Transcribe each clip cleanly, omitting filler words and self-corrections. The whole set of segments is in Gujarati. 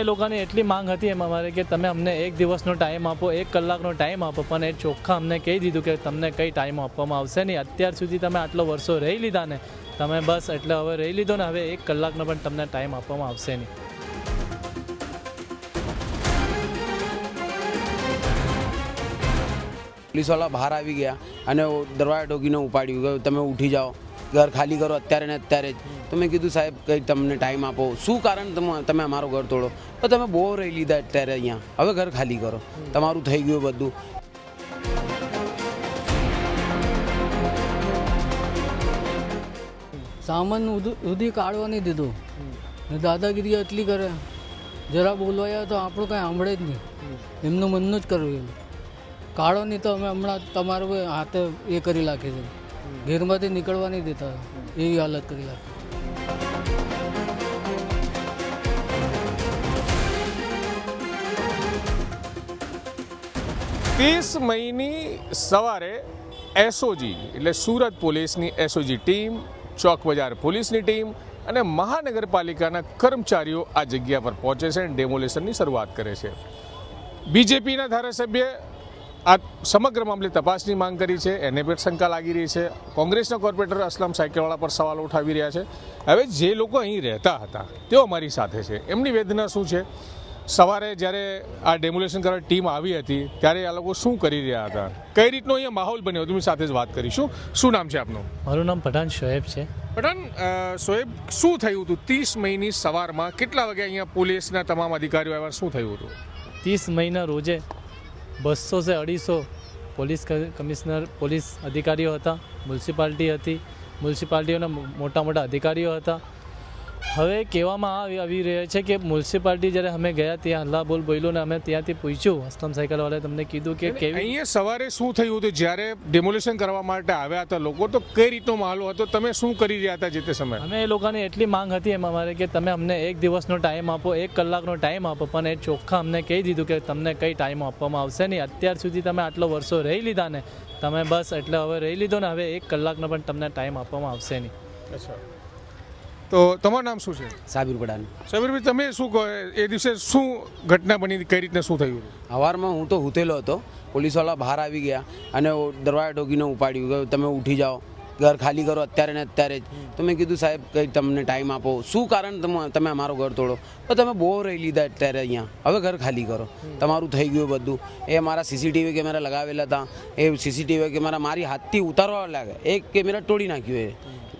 એ લોકોની એટલી માંગ હતી એમ અમારે કે તમે અમને એક દિવસનો ટાઈમ આપો, 1 કલાકનો ટાઈમ આપો, પણ એ ચોખ્ખા અમને કહી દીધું કે તમને કંઈ ટાઈમ આપવામાં આવશે નહીં. અત્યાર સુધી તમે આટલો વર્ષો રહી લીધા ને, તમે બસ એટલે હવે રહી લીધો ને, હવે 1 કલાકનો પણ તમને ટાઈમ આપવામાં આવશે નહીં. પોલીસવાળા બહાર આવી ગયા અને દરવાજા ઠોકીને ઉપાડ્યું કે તમે ઉઠી જાઓ, ઘર ખાલી કરો અત્યારે ને અત્યારે જ. તો મેં કીધું સાહેબ કંઈ તમને ટાઈમ આપો, શું કારણ તમે અમારું ઘર તોડો? તો તમે બહુ રહી લીધા અત્યારે અહીંયા, હવે ઘર ખાલી કરો, તમારું થઈ ગયું બધું. સામાન સુધી કાઢવા નહીં દીધું ને દાદાગીરી એટલી કરે, જરા બોલવાયા તો આપણું કાંઈ સાંભળે જ નહીં, એમનું મનનું જ કરવું. કાઢો નહીં તો અમે હમણાં તમારું હાથે એ કરી નાખી છે, ઘેરમાંથી નીકળવા નહીં દેતા, એવી હાલત કરી નાખી. 30 મઈની સવારે એસઓજી એટલે સુરત પોલીસની એસઓજી ટીમ, ચોક બજાર પોલીસની ટીમ અને મહાનગરપાલિકાના કર્મચારીઓ આ જગ્યા પર પહોંચે છે અને ડેમોલેશનની શરૂઆત કરે છે. બીજેપીના ધારાસભ્ય આ સમગ્ર મામલે તપાસની માંગ કરી છે, એને પણ શંકા લાગી રહી છે. કોંગ્રેસના કોર્પોરેટર અસલમ સાયકલવાળા પર સવાલો ઉઠાવી રહ્યા છે. હવે જે લોકો અહીં રહેતા હતા તેઓ અમારી સાથે છે, એમની વેદના શું છે? સવારે જ્યારે આ ડેમોલેશન કરવા ટીમ આવી હતી ત્યારે આ લોકો શું કરી રહ્યા હતા, કઈ રીતનો અહીંયા માહોલ બન્યો, તમે સાથે જ વાત કરીશું. શું નામ છે આપનું? મારું નામ પઠાણ શોએબ છે. પઠાણ, શોએબ, શું થયું હતું 30 મઈની સવારમાં? કેટલા વાગે અહીંયા પોલીસના તમામ અધિકારીઓ આવ્યા, શું થયું હતું? 30 મઈના રોજે 200 से 250 પોલીસ કમિશનર, પોલીસ અધિકારીઓ હતા, મ્યુનિસિપાલિટી હતી, મ્યુનિસિપાલિટીઓના મોટા મોટા અધિકારીઓ હતા. હવે કહેવામાં આવી રહ્યા છે કે મ્યુનિસિપાલિટી જ્યારે અમે ગયા ત્યાં હલ્લા બોલ બોલ્યો ને અમે ત્યાંથી પૂછ્યું, અસલમ સાયકલવાળાએ તમને કીધું કે કેવી અહીંયા સવારે શું થયું હતું જ્યારે ડેમોલેશન કરવા માટે આવ્યા હતા લોકો? તો કઈ રીતનો માહોલ હતો, તમે શું કરી રહ્યા હતા જે તે સમયે? અમે એ લોકોની એટલી માંગ હતી એમ અમારે કે તમે અમને 1 દિવસનો ટાઈમ આપો, 1 કલાકનો ટાઈમ આપો, પણ એ ચોખ્ખા અમને કહી દીધું કે તમને કંઈ ટાઈમ આપવામાં આવશે નહીં. અત્યાર સુધી તમે આટલો વર્ષો રહી લીધા ને, તમે બસ એટલે હવે રહી લીધો ને, હવે 1 કલાકનો પણ તમને ટાઈમ આપવામાં આવશે નહીં. અચ્છા, તો તમારું નામ શું છે? સાબિર પડાન. સાબિરભાઈ, તમે શું કહો, એ દિવસે શું ઘટના બની, કઈ રીતના શું થયું? સવારમાં હું તો હૂતેલો હતો, પોલીસવાળા બહાર આવી ગયા અને દરવાજા ઠોકીને ઉપાડ્યું કે તમે ઉઠી જાઓ, ઘર ખાલી કરો અત્યારે ને અત્યારે જ. તો મેં કીધું સાહેબ કંઈ તમને ટાઈમ આપો, શું કારણ તમે અમારું ઘર તોડો? તો તમે બહુ રહી લીધા અત્યારે અહીંયા, હવે ઘર ખાલી કરો, તમારું થઈ ગયું બધું. એ મારા સીસીટીવી કેમેરા લગાવેલા હતા, એ સીસીટીવી કેમેરા મારી હાથથી ઉતારવા લાગે, એક કેમેરા તોડી નાખ્યો એ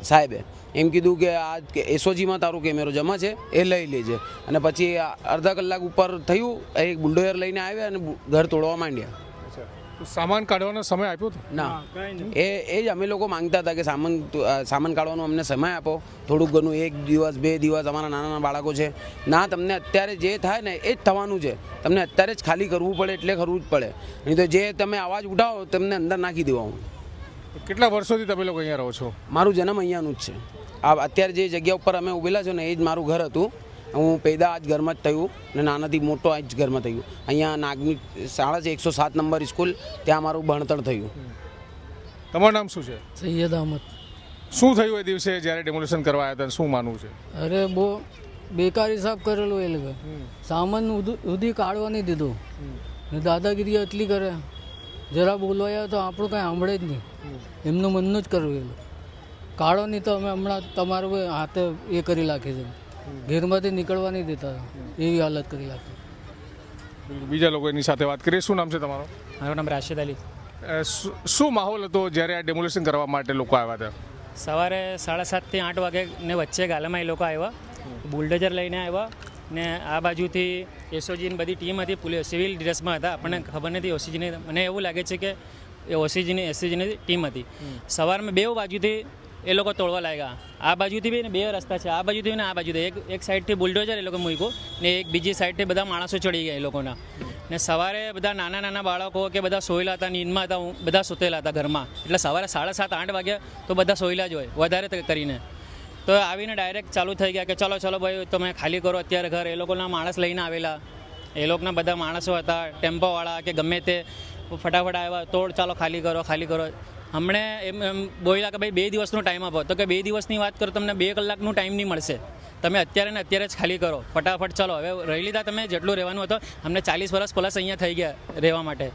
સાહેબે. એમ કીધું કે આ એસઓજીમાં તારો કેમેરો જમા છે, એ લઈ લેજે. અને પછી અડધા કલાક ઉપર થયું, એક બુલડોઝર લઈને આવ્યા અને ઘર તોડવા માંડ્યા. સામાન કાઢવાનો સમય આપ્યો હતો? ના, એ જ અમે લોકો માંગતા હતા કે સામાન કાઢવાનો અમને સમય આપો, થોડુંક ઘણું, 1 દિવસ 2 દિવસ, અમારા નાના નાના બાળકો છે. ના, તમને અત્યારે જે થાય ને એ જ થવાનું છે, તમને અત્યારે જ ખાલી કરવું પડે એટલે કરવું જ પડે, નહીં તો જે તમે અવાજ ઉઠાવો તમને અંદર નાખી દેવાનું. કેટલા વર્ષોથી તમે લોકો અહીંયા રહો છો? મારું જન્મ અહીંયાનું જ છે. આ અત્યારે જે જગ્યા ઉપર અમે ઉભેલા છો ને એ જ મારું ઘર હતું. હું પેદા આ જ ઘરમાં જ થયું ને નાનાથી મોટો આ જ ઘરમાં થયું. અહીંયા નાગની શાળા છે 107 નંબર સ્કૂલ, ત્યાં મારું ભણતર થયું. તમારું નામ શું છે? સૈયદ અહમદ. શું થયું એ દિવસે જ્યારે ડેમોલેશન કરવા આવ્યા હતા, શું માનવું છે? અરે બહુ બેકાર હિસાબ કરેલું એ લોકો, સામાન સુધી કાઢવા નહીં દીધું ને દાદાગીરી એટલી કરે, જરા બોલવાયા તો આપણું કાંઈ સાંભળે જ નહીં, એમનું મનનું જ કરવું. કાઢો નહીં તો અમે હમણાં તમારું હાથે એ કરી નાખી છે, ઘેરમાંથી નીકળવા નહીં દેતા, એવી હાલત કરી નાખી. બીજા લોકો એની સાથે વાત કરીએ. શું નામ છે તમારું? મારું નામ રાશિદ અલી. શું માહોલ હતો જ્યારે આ ડેમોલેશન કરવા માટે લોકો આવ્યા હતા? સવારે 7:30 થી 8 વાગ્યાને વચ્ચે ગાલામાં એ લોકો આવ્યા, બુલડોઝર લઈને આવ્યા ને આ બાજુથી એસઓજીની બધી ટીમ હતી, સિવિલ ડ્રેસમાં હતા, આપણને ખબર નથી ઓસીજીની, મને એવું લાગે છે કે એ એસઓજીની ટીમ હતી. સવારમાં 2 બાજુથી એ લોકો તોડવા લાગ્યા. આ બાજુથી બી ને 2 રસ્તા છે, આ બાજુથી ને આ બાજુથી. એક સાઈડથી બુલડોઝર એ લોકો મૂક્યું ને એક બીજી સાઈડથી બધા માણસો ચડી ગયા એ લોકોના. ને સવારે બધા નાના નાના બાળકો કે બધા સોયેલા હતા, નીંદમાં હતા, બધા સૂતેલા હતા ઘરમાં. એટલે સવારે 7:30 8 વાગ્યા તો બધા સોયેલા જ હોય વધારે કરીને. તો આવીને ડાયરેક્ટ ચાલુ થઈ ગયા કે ચલો ભાઈ તમે ખાલી કરો અત્યારે ઘર. એ લોકોના માણસ લઈને આવેલા, એ લોકોના બધા માણસો હતા, ટેમ્પોવાળા કે ગમે તે, ફટાફટ આવ્યા, તોડ, ચાલો ખાલી કરો. હમણે એમ બોલ્યા કે ભાઈ 2 દિવસનો ટાઈમ આપો. તો કે 2 દિવસની વાત કરો, તમને 2 કલાકનું ટાઈમ નહીં મળશે. તમે અત્યારે ને અત્યારે જ ખાલી કરો ફટાફટ. ચાલો હવે રહી લીધા તમે જેટલું રહેવાનું હતું, અમને 40 વર્ષ પ્લસ અહીંયા થઈ ગયા રહેવા માટે,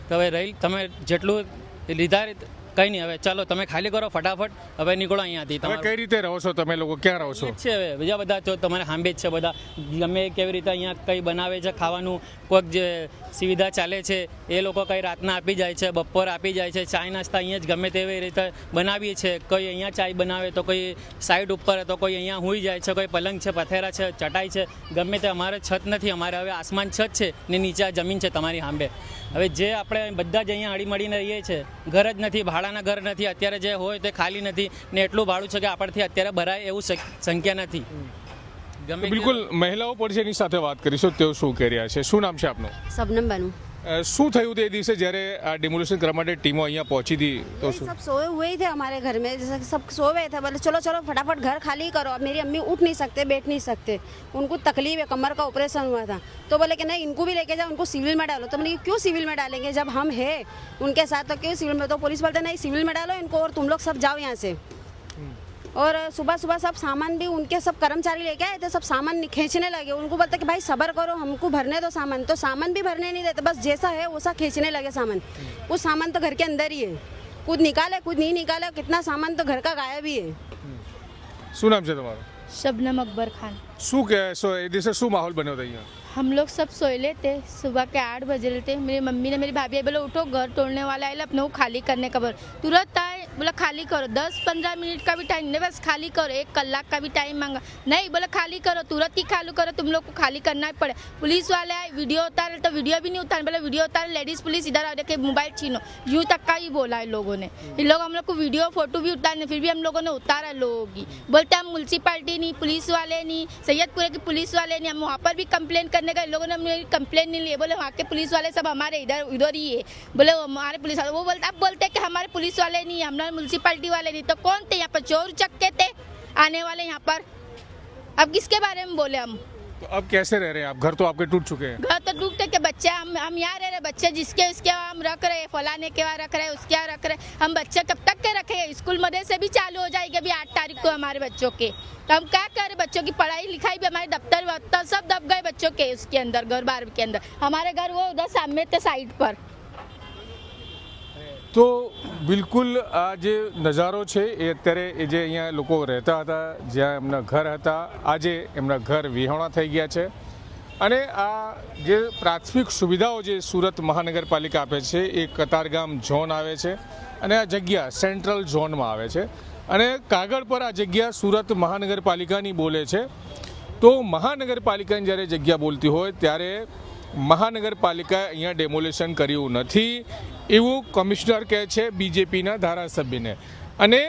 તો હવે તમે જેટલું લીધા કંઈ નહીં, હવે ચાલો તમે ખાલી કરો ફટાફટ, હવે નીકળો અહીંયાથી. હવે કઈ રીતે રહો છો તમે લોકો, ક્યાં રહો છો? છે હવે બીજા બધા તો તમારે સાંભે જ છે બધા, ગમે કેવી રીતે અહીંયા કંઈ બનાવે છે ખાવાનું, કોઈક જે સુવિધા ચાલે છે એ લોકો કંઈ રાતના આપી જાય છે, બપોર આપી જાય છે, ચાય નાસ્તા અહીંયા જ ગમે તેવી રીતે બનાવીએ છે. કોઈ અહીંયા ચાય બનાવે તો કોઈ સાઈડ ઉપર, તો કોઈ અહીંયા સૂઈ જાય છે, કોઈ પલંગ છે, પથેરા છે, ચટાઈ છે, ગમે તે. અમારે છત નથી, અમારે હવે આસમાન છત છે ને નીચે આ જમીન છે તમારી સાંભે. હવે જે આપણે બધા જ અહીંયા હળીમળીને રહીએ છીએ, ઘર જ નથી, ભાડાના ઘર નથી, અત્યારે જે હોય તે ખાલી નથી ને એટલું ભાડું છે કે આપણથી અત્યારે ભરાય એવું સંખ્યા નથી. ગમે બિલકુલ મહિલાઓ પર છે એની સાથે વાત કરીશું, તેઓ શું કહી રહ્યા છે. શું નામ છે આપનું? सबनम बनू શું થયું તે દિવસે જ્યારે આ ડિમોલિશન કરવા માટે ટીમો અહીંયા પહોંચી હતી તો શું? सब सोए हुए ही थे हमारे घर में, जैसे कि सब सोए हुए थे, बोले चलो चलो फटाफट घर खाली करो. अब मेरी अम्मी उठ नहीं सकते, बैठ नहीं सकते, उनको तकलीफ है, कमर का ऑपरेशन हुआ था. तो बोले कि नहीं इनको भी लेके जाओ, उनको सिविल में डालो. तो मैंने क्यों सिविल में डालेंगे, जब हम हैं उनके साथ तो क्यों सिविल में. तो पुलिस बोलते नहीं सिविल में डालो इनको और तुम लोग सब जाओ यहाँ से. और सुबह सुबह सब सामान भी उनके सब कर्मचारी लेके आए थे, सब सामान खींचने लगे. उनको बोलते कि भाई सब्र करो, हमको भरने दो सामान. तो सामान भी भरने नहीं देते, बस जैसा है वैसा खींचने लगे सामान. कुछ सामान तो घर के अंदर ही है, कुछ निकाले कुछ नहीं निकाले, कितना सामान तो घर का गायब ही है. શું નામ છે તમારું? शबनम अकबर खान. શું કહેશો એ દિવસે શું માહોલ બન્યો હતો અહીંયા? हम लोग सब सोए थे, सुबह के 8 बजे थे. मेरी मम्मी ने मेरी भाभी बोला उठो घर तोड़ने वाला है, अपने को खाली करने का बोल. तुरंत आए, बोला खाली करो, 10-15 मिनट का भी टाइम नहीं, बस खाली करो. 1 कलाक का भी टाइम मांगा, नहीं बोला खाली करो, तुरंत ही खाली करो, तुम लोग को खाली करना ही पड़े. पुलिस वाले आए, वीडियो उतारे तो वीडियो भी नहीं उतारे, बोले वीडियो उतारे, लेडीज पुलिस इधर आ के मोबाइल छीनो, यूँ तक का ही बोला है लोगों ने. इन लोग हम लोग को वीडियो फोटो भी उतारने, फिर भी हम लोगों ने उतारा लोगों की. बोलते हम म्यूनसिपालिटी नहीं, पुलिस वाले नहीं, सैयदपुरे की पुलिस वाले नहीं, हम वहाँ पर भी कंप्लेन करने गए, लोगों ने कंप्लेन नहीं लिए. बोले वहाँ के पुलिस वाले सब हमारे इधर ही है, बोले हमारे पुलिस वाले. वो बोलते अब बोलते कि हमारे पुलिस वाले नहीं, हमारे म्यूनसिपालिटी वाले नहीं. तो कौन थे यहाँ पर? चोर चक्के थे आने वाले यहाँ पर. अब किसके बारे में बोले हम? तो अब कैसे रह रहे हैं आप? घर तो आपके टूट चुके हैं. घर तो डूबते के बच्चे, हम यहाँ रह रहे, बच्चे जिसके उसके हम रख रहे, फलाने के वहाँ रख रहे, उसके यहाँ रख रहे. हम बच्चे कब तक के रखेंगे? स्कूल मदरसे भी चालू हो जाएंगे अभी 8 तारीख को हमारे बच्चों के. तो हम क्या करें? बच्चों की पढ़ाई लिखाई भी, हमारे दफ्तर वफ्तर सब दब गए बच्चों के उसके अंदर, घर बार के अंदर. हमारे घर वो उधर सामने थे साइड पर. તો બિલકુલ આ જે નજારો છે એ અત્યારે એ જે અહીંયા લોકો રહેતા હતા, જ્યાં એમના ઘર હતા, આજે એમના ઘર વિહોણા થઈ ગયા છે. અને આ જે પ્રાથમિક સુવિધાઓ જે સુરત મહાનગરપાલિકા આપે છે એ કતારગામ ઝોન આવે છે અને આ જગ્યા સેન્ટ્રલ ઝોનમાં આવે છે. અને કાગળ પર આ જગ્યા સુરત મહાનગરપાલિકાની બોલે છે. તો મહાનગરપાલિકાની જ્યારે જગ્યા બોલતી હોય ત્યારે મહાનગરપાલિકાએ અહીંયા ડેમોલેશન કર્યું નથી એવું કમિશનર કહે છે બીજેપીના ધારાસભ્યને. અને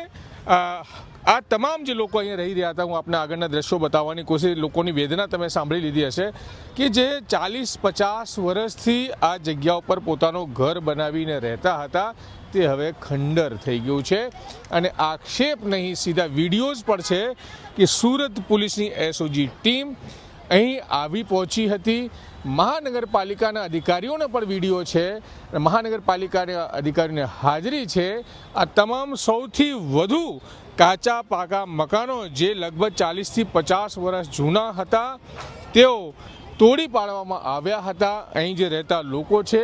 આ તમામ જે લોકો અહીંયા રહી રહ્યા હતા, હું આપને આગળના દ્રશ્યો બતાવવાની કોશિશ, લોકોની વેદના તમે સાંભળી લીધી હશે કે જે 40-50 વર્ષથી આ જગ્યા ઉપર પોતાનું ઘર બનાવીને રહેતા હતા તે હવે ખંડર થઈ ગયું છે. અને આક્ષેપ નહીં, સીધા વિડીયોઝ પણ છે કે સુરત પોલીસની એસઓજી ટીમ અહીં આવી પહોંચી હતી. મહાનગરપાલિકાના અધિકારીઓના પણ વિડીયો છે, મહાનગરપાલિકાના અધિકારીઓની હાજરી છે. આ તમામ સૌથી વધુ કાચા પાકા મકાનો જે લગભગ 40થી 50 વર્ષ જૂના હતા તેઓ તોડી પાડવામાં આવ્યા હતા. અહીં જે રહેતા લોકો છે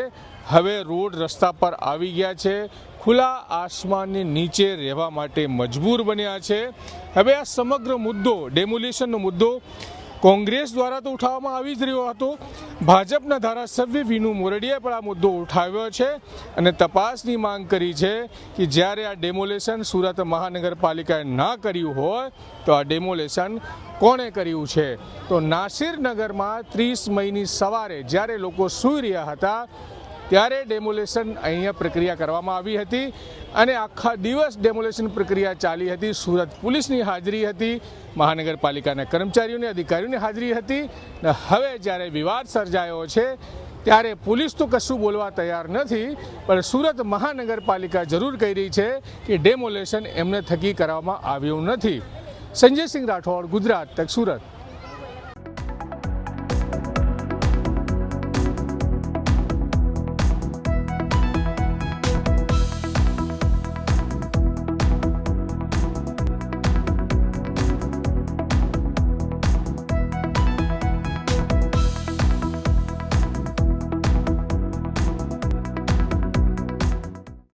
હવે રોડ રસ્તા પર આવી ગયા છે, ખુલ્લા આસમાનની નીચે રહેવા માટે મજબૂર બન્યા છે. હવે આ સમગ્ર મુદ્દો, ડેમોલિશનનો મુદ્દો કોંગ્રેસ દ્વારા તો ઉઠાવવામાં આવી જ રહ્યો હતો. ભાજપના ધારાસભ્ય વિનુ મોરડીયાએ પણ આ મુદ્દો ઉઠાવ્યો છે અને તપાસની માંગ કરી છે કે જ્યારે આ ડેમોલેશન સુરત મહાનગરપાલિકાએ ના કર્યું હોય તો આ ડેમોલેશન કોણે કર્યું છે. તો નાસિરનગરમાં 30 મઈની સવારે જ્યારે લોકો સૂઈ રહ્યા હતા ત્યારે ડેમોલેશન અહીંયા પ્રક્રિયા કરવામાં આવી હતી અને આખા દિવસ ડેમોલેશન પ્રક્રિયા ચાલી હતી. સુરત પોલીસની હાજરી હતી, મહાનગરપાલિકાના કર્મચારીઓની, અધિકારીઓની હાજરી હતી. ને હવે જ્યારે વિવાદ સર્જાયો છે ત્યારે પોલીસ તો કશું બોલવા તૈયાર નથી, પણ સુરત મહાનગરપાલિકા જરૂર કહી રહી છે કે ડેમોલેશન એમને થકી કરવામાં આવ્યું નથી. સંજય સિંહ રાઠોડ, ગુજરાત તક, સુરત.